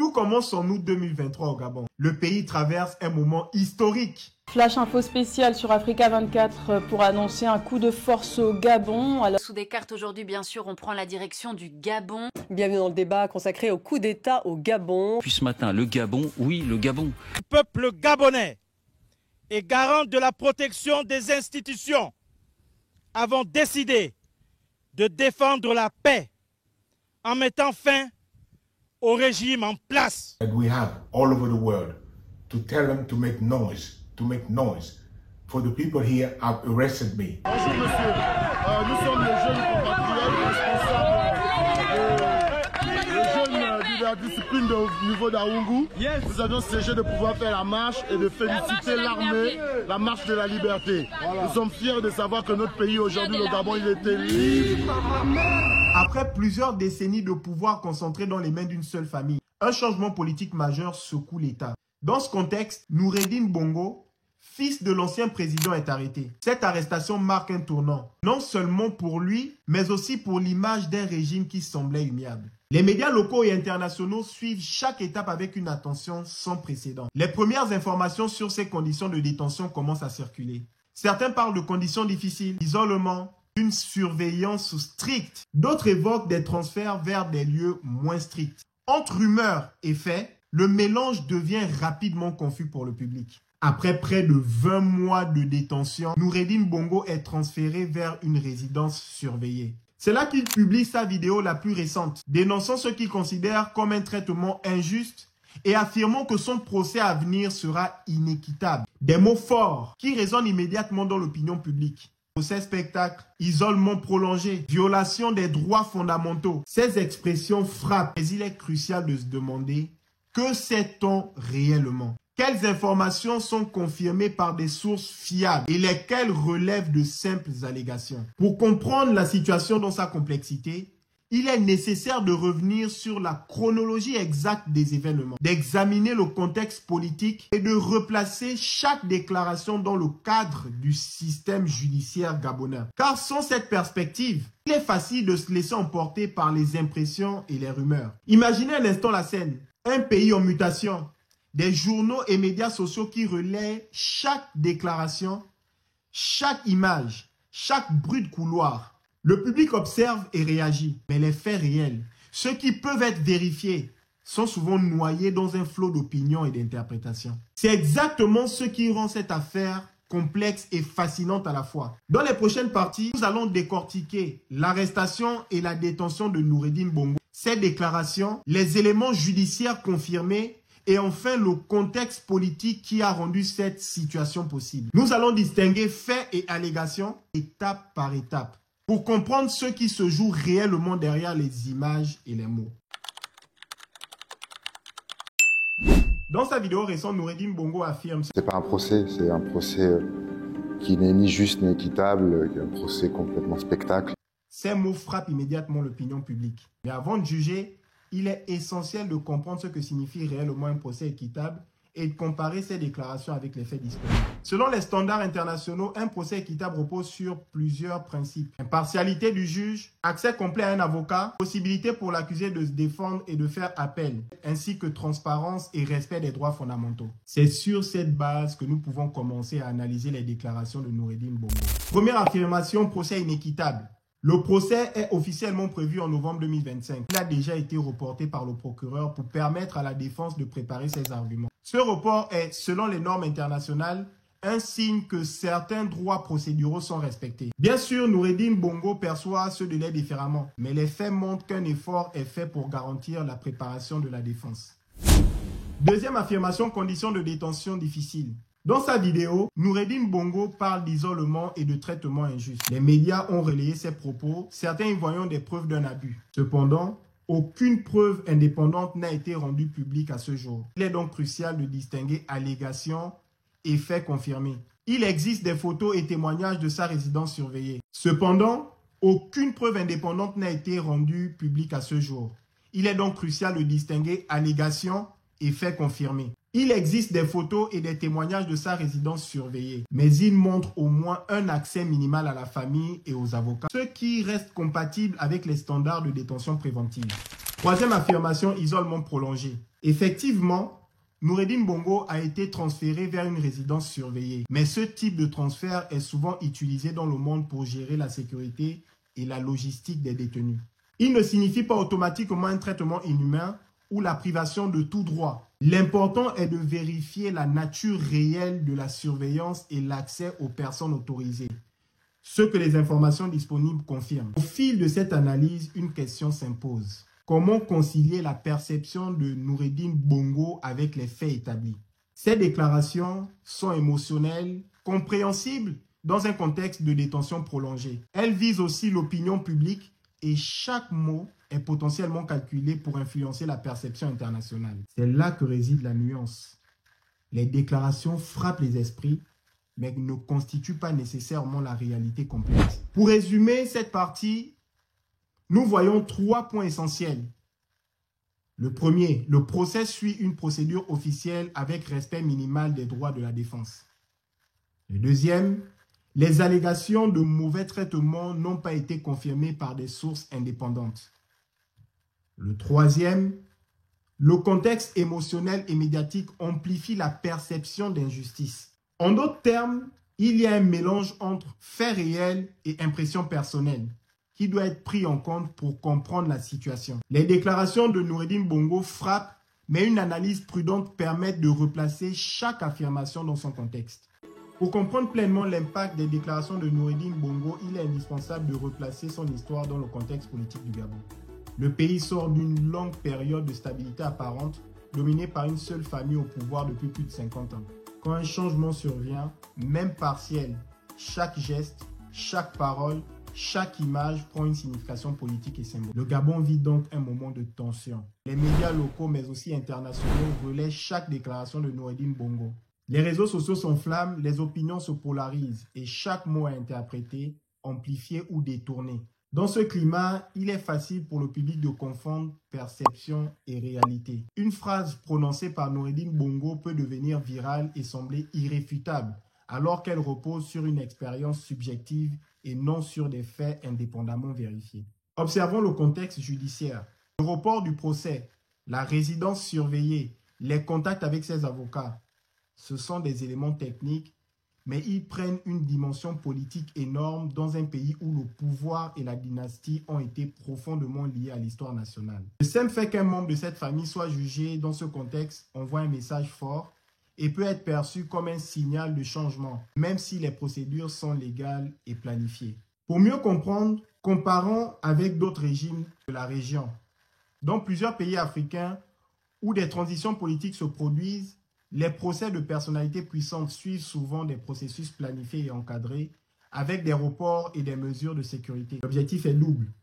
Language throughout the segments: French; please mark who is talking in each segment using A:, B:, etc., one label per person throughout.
A: Tout commence en août 2023 au Gabon. Le pays traverse un moment historique.
B: Flash info spécial sur Africa 24 pour annoncer un coup de force au Gabon. Alors...
C: Sous des cartes aujourd'hui, bien sûr, on prend la direction du Gabon.
D: Bienvenue dans le débat consacré au coup d'État au Gabon.
E: Puis ce matin, le Gabon, oui, le Gabon.
F: Le peuple gabonais est garant de la protection des institutions. Avons décidé de défendre la paix en mettant fin au régime en place.
G: And we have all over the world to tell them to make noise, For the people here have arrested me.
H: Bonjour monsieur, nous sommes les jeunes compatriotes responsables de la discipline au niveau d'Aoungou. Yes. Nous avions siégé de pouvoir faire la marche et de féliciter l'armée, la marche de la liberté. Voilà. Nous sommes fiers de savoir que notre pays aujourd'hui, le Gabon, il était libre.
A: Après plusieurs décennies de pouvoir concentré dans les mains d'une seule famille, un changement politique majeur secoue l'État. Dans ce contexte, Noureddine Bongo, fils de l'ancien président, est arrêté. Cette arrestation marque un tournant, non seulement pour lui, mais aussi pour l'image d'un régime qui semblait humiliable. Les médias locaux et internationaux suivent chaque étape avec une attention sans précédent. Les premières informations sur ces conditions de détention commencent à circuler. Certains parlent de conditions difficiles, d'isolement, une surveillance stricte. D'autres évoquent des transferts vers des lieux moins stricts. Entre rumeurs et faits, le mélange devient rapidement confus pour le public. Après près de 20 mois de détention, Noureddine Bongo est transféré vers une résidence surveillée. C'est là qu'il publie sa vidéo la plus récente, dénonçant ce qu'il considère comme un traitement injuste et affirmant que son procès à venir sera inéquitable. Des mots forts qui résonnent immédiatement dans l'opinion publique. Procès spectacle, isolement prolongé, violation des droits fondamentaux. Ces expressions frappent, mais il est crucial de se demander que sait-on réellement? Quelles informations sont confirmées par des sources fiables et lesquelles relèvent de simples allégations? Pour comprendre la situation dans sa complexité, il est nécessaire de revenir sur la chronologie exacte des événements, d'examiner le contexte politique et de replacer chaque déclaration dans le cadre du système judiciaire gabonais. Car sans cette perspective, il est facile de se laisser emporter par les impressions et les rumeurs. Imaginez un instant la scène, un pays en mutation, des journaux et médias sociaux qui relaient chaque déclaration, chaque image, chaque bruit de couloir. Le public observe et réagit, mais les faits réels, ceux qui peuvent être vérifiés, sont souvent noyés dans un flot d'opinions et d'interprétations. C'est exactement ce qui rend cette affaire complexe et fascinante à la fois. Dans les prochaines parties, nous allons décortiquer l'arrestation et la détention de Noureddine Bongo, ses déclarations, les éléments judiciaires confirmés et enfin le contexte politique qui a rendu cette situation possible. Nous allons distinguer faits et allégations étape par étape, pour comprendre ce qui se joue réellement derrière les images et les mots. Dans sa vidéo récente, Noureddine Bongo affirme...
I: C'est pas un procès, c'est un procès qui n'est ni juste ni équitable, un procès complètement spectacle.
A: Ces mots frappent immédiatement l'opinion publique. Mais avant de juger, il est essentiel de comprendre ce que signifie réellement un procès équitable et de comparer ces déclarations avec les faits disponibles. Selon les standards internationaux, un procès équitable repose sur plusieurs principes. Impartialité du juge, accès complet à un avocat, possibilité pour l'accusé de se défendre et de faire appel, ainsi que transparence et respect des droits fondamentaux. C'est sur cette base que nous pouvons commencer à analyser les déclarations de Noureddine Bongo. Première affirmation, procès inéquitable. Le procès est officiellement prévu en novembre 2025. Il a déjà été reporté par le procureur pour permettre à la défense de préparer ses arguments. Ce report est, selon les normes internationales, un signe que certains droits procéduraux sont respectés. Bien sûr, Noureddine Bongo perçoit ce délai différemment, mais les faits montrent qu'un effort est fait pour garantir la préparation de la défense. Deuxième affirmation, conditions de détention difficiles. Dans sa vidéo, Noureddine Bongo parle d'isolement et de traitement injuste. Les médias ont relayé ses propos, certains y voyant des preuves d'un abus. Cependant, aucune preuve indépendante n'a été rendue publique à ce jour. Il est donc crucial de distinguer allégations et faits confirmés. Il existe des photos et témoignages de sa résidence surveillée. Cependant, aucune preuve indépendante n'a été rendue publique à ce jour. Il est donc crucial de distinguer allégations et faits confirmés. Il existe des photos et des témoignages de sa résidence surveillée, mais il montre au moins un accès minimal à la famille et aux avocats, ce qui reste compatible avec les standards de détention préventive. Troisième affirmation, isolement prolongé. Effectivement, Noureddine Bongo a été transféré vers une résidence surveillée. Mais ce type de transfert est souvent utilisé dans le monde pour gérer la sécurité et la logistique des détenus. Il ne signifie pas automatiquement un traitement inhumain ou la privation de tout droit. L'important est de vérifier la nature réelle de la surveillance et l'accès aux personnes autorisées. Ce que les informations disponibles confirment. Au fil de cette analyse, une question s'impose. Comment concilier la perception de Noureddine Bongo avec les faits établis? Ces déclarations sont émotionnelles, compréhensibles dans un contexte de détention prolongée. Elles visent aussi l'opinion publique et chaque mot est potentiellement calculé pour influencer la perception internationale. C'est là que réside la nuance. Les déclarations frappent les esprits, mais ne constituent pas nécessairement la réalité complète. Pour résumer cette partie, nous voyons 3 points essentiels. Le premier, le procès suit une procédure officielle avec respect minimal des droits de la défense. Le deuxième, les allégations de mauvais traitement n'ont pas été confirmées par des sources indépendantes. Le troisième, le contexte émotionnel et médiatique amplifie la perception d'injustice. En d'autres termes, il y a un mélange entre faits réels et impressions personnelles qui doit être pris en compte pour comprendre la situation. Les déclarations de Noureddine Bongo frappent, mais une analyse prudente permet de replacer chaque affirmation dans son contexte. Pour comprendre pleinement l'impact des déclarations de Noureddine Bongo, il est indispensable de replacer son histoire dans le contexte politique du Gabon. Le pays sort d'une longue période de stabilité apparente, dominée par une seule famille au pouvoir depuis plus de 50 ans. Quand un changement survient, même partiel, chaque geste, chaque parole, chaque image prend une signification politique et symbolique. Le Gabon vit donc un moment de tension. Les médias locaux mais aussi internationaux relaient chaque déclaration de Noureddine Bongo. Les réseaux sociaux s'enflamment, les opinions se polarisent et chaque mot est interprété, amplifié ou détourné. Dans ce climat, il est facile pour le public de confondre perception et réalité. Une phrase prononcée par Noureddine Bongo peut devenir virale et sembler irréfutable, alors qu'elle repose sur une expérience subjective et non sur des faits indépendamment vérifiés. Observons le contexte judiciaire. Le report du procès, la résidence surveillée, les contacts avec ses avocats, ce sont des éléments techniques, mais ils prennent une dimension politique énorme dans un pays où le pouvoir et la dynastie ont été profondément liés à l'histoire nationale. Le simple fait qu'un membre de cette famille soit jugé dans ce contexte envoie un message fort et peut être perçu comme un signal de changement, même si les procédures sont légales et planifiées. Pour mieux comprendre, comparons avec d'autres régimes de la région. Dans plusieurs pays africains où des transitions politiques se produisent, les procès de personnalités puissantes suivent souvent des processus planifiés et encadrés avec des reports et des mesures de sécurité. L'objectif est double.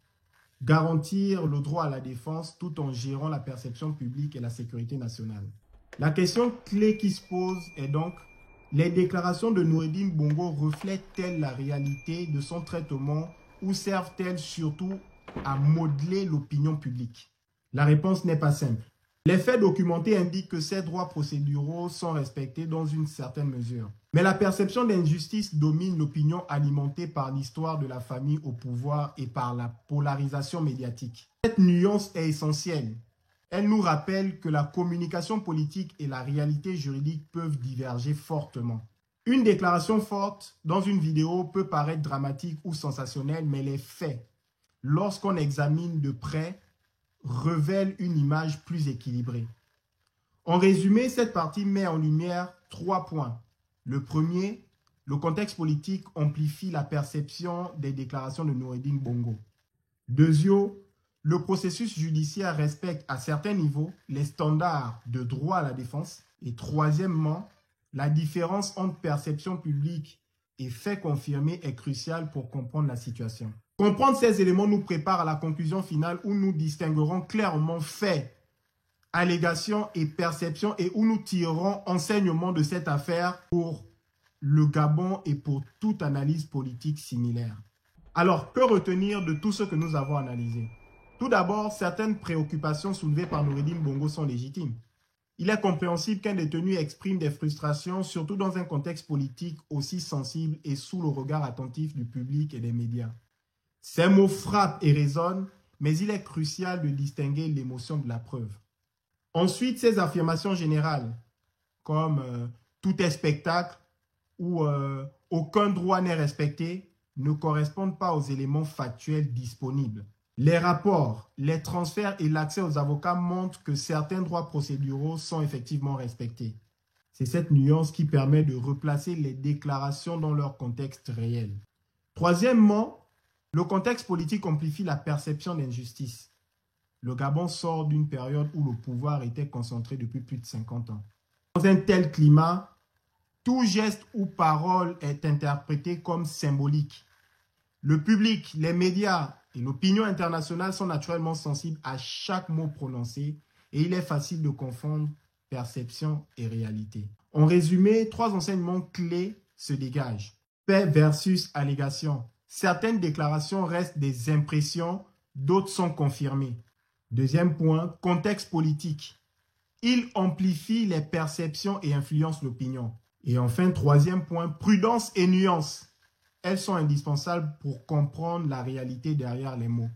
A: Garantir le droit à la défense tout en gérant la perception publique et la sécurité nationale. La question clé qui se pose est donc, les déclarations de Noureddine Bongo reflètent-elles la réalité de son traitement ou servent-elles surtout à modeler l'opinion publique? La réponse n'est pas simple. Les faits documentés indiquent que ces droits procéduraux sont respectés dans une certaine mesure. Mais la perception d'injustice domine l'opinion alimentée par l'histoire de la famille au pouvoir et par la polarisation médiatique. Cette nuance est essentielle. Elle nous rappelle que la communication politique et la réalité juridique peuvent diverger fortement. Une déclaration forte dans une vidéo peut paraître dramatique ou sensationnelle, mais les faits, lorsqu'on examine de près, révèle une image plus équilibrée. En résumé, cette partie met en lumière 3 points. Le premier, le contexte politique amplifie la perception des déclarations de Noureddine Bongo. Deuxièmement, le processus judiciaire respecte à certains niveaux les standards de droit à la défense. Et troisièmement, la différence entre perception publique et faits confirmés est cruciale pour comprendre la situation. Comprendre ces éléments nous prépare à la conclusion finale où nous distinguerons clairement faits, allégations et perceptions et où nous tirerons enseignement de cette affaire pour le Gabon et pour toute analyse politique similaire. Alors, que retenir de tout ce que nous avons analysé? Tout d'abord, certaines préoccupations soulevées par Noureddine Bongo sont légitimes. Il est compréhensible qu'un détenu exprime des frustrations, surtout dans un contexte politique aussi sensible et sous le regard attentif du public et des médias. Ces mots frappent et résonnent, mais il est crucial de distinguer l'émotion de la preuve. Ensuite, ces affirmations générales, comme tout est spectacle ou aucun droit n'est respecté, ne correspondent pas aux éléments factuels disponibles. Les rapports, les transferts et l'accès aux avocats montrent que certains droits procéduraux sont effectivement respectés. C'est cette nuance qui permet de replacer les déclarations dans leur contexte réel. Troisièmement, le contexte politique amplifie la perception d'injustice. Le Gabon sort d'une période où le pouvoir était concentré depuis plus de 50 ans. Dans un tel climat, tout geste ou parole est interprété comme symbolique. Le public, les médias et l'opinion internationale sont naturellement sensibles à chaque mot prononcé et il est facile de confondre perception et réalité. En résumé, 3 enseignements clés se dégagent. Fait versus allégation. Certaines déclarations restent des impressions, d'autres sont confirmées. Deuxième point, contexte politique. Il amplifie les perceptions et influence l'opinion. Et enfin, troisième point, prudence et nuance. Elles sont indispensables pour comprendre la réalité derrière les mots.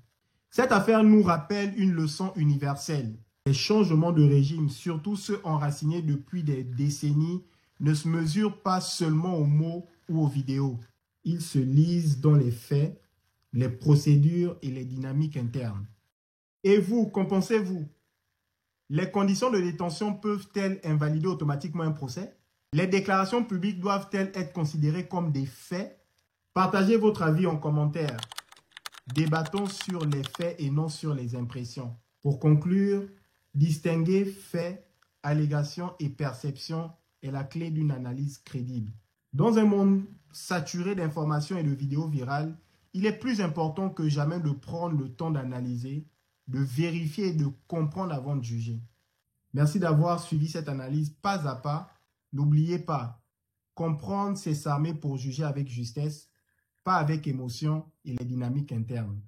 A: Cette affaire nous rappelle une leçon universelle. Les changements de régime, surtout ceux enracinés depuis des décennies, ne se mesurent pas seulement aux mots ou aux vidéos. Ils se lisent dans les faits, les procédures et les dynamiques internes. Et vous, qu'en pensez-vous? Les conditions de détention peuvent-elles invalider automatiquement un procès? Les déclarations publiques doivent-elles être considérées comme des faits? Partagez votre avis en commentaire. Débattons sur les faits et non sur les impressions. Pour conclure, distinguer faits, allégations et perceptions est la clé d'une analyse crédible. Dans un monde saturé d'informations et de vidéos virales, il est plus important que jamais de prendre le temps d'analyser, de vérifier et de comprendre avant de juger. Merci d'avoir suivi cette analyse pas à pas. N'oubliez pas, comprendre, c'est s'armer pour juger avec justesse, pas avec émotion et les dynamiques internes.